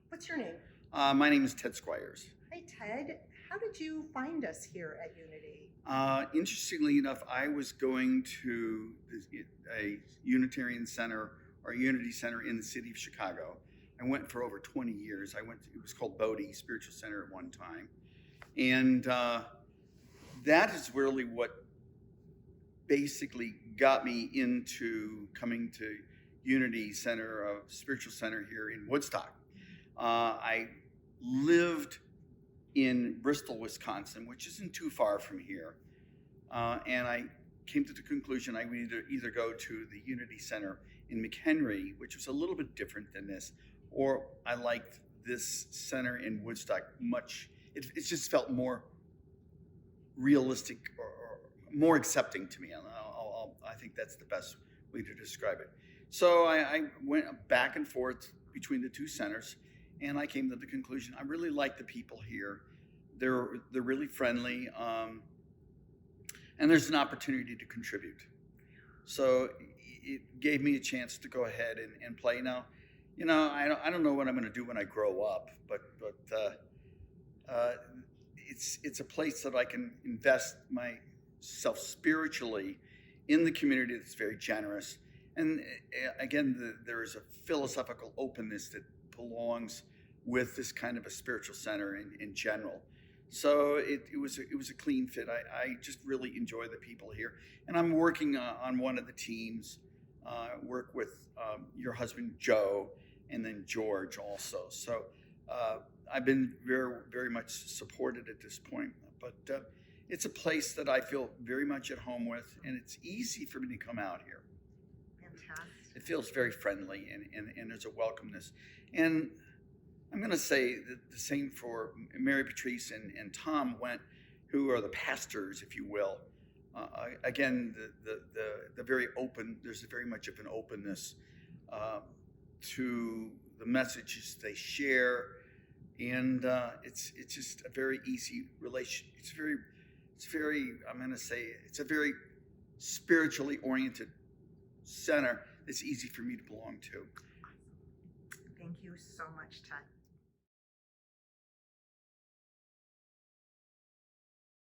What's your name? My name is Ted Squires. Hi, Ted. How did you find us here at Unity? Interestingly enough, I was going to a Unitarian Center or Unity Center in the city of Chicago. I went for over 20 years. It was called Bodhi Spiritual Center at one time. And that is really what basically got me into coming to Unity Center, Spiritual Center here in Woodstock. I lived in Bristol, Wisconsin, which isn't too far from here. And I came to the conclusion I would either go to the Unity Center in McHenry, which was a little bit different than this, or I liked this center in Woodstock much. It just felt more realistic or more accepting to me. I think that's the best way to describe it. So I went back and forth between the two centers, and I came to the conclusion I really like the people here. They're really friendly, and there's an opportunity to contribute. So it gave me a chance to go ahead and play. Now, I don't know what I'm going to do when I grow up, but it's a place that I can invest myself spiritually in the community that's very generous. And again, there is a philosophical openness that belongs with this kind of a spiritual center in general. So it was a clean fit. I just really enjoy the people here, and I'm working on one of the teams. Work with your husband Joe, and then George also. So I've been very much supported at this point. But it's a place that I feel very much at home with, and it's easy for me to come out here. Fantastic. It feels very friendly, and there's a welcomeness. And I'm going to say the same for Mary Patrice and Tom Went, who are the pastors, if you will. Again, the very open. There's very much of an openness to the messages they share, and it's just a very easy relation. It's very. I'm going to say it's a very spiritually oriented center. It's easy for me to belong to. Thank you so much, Ted.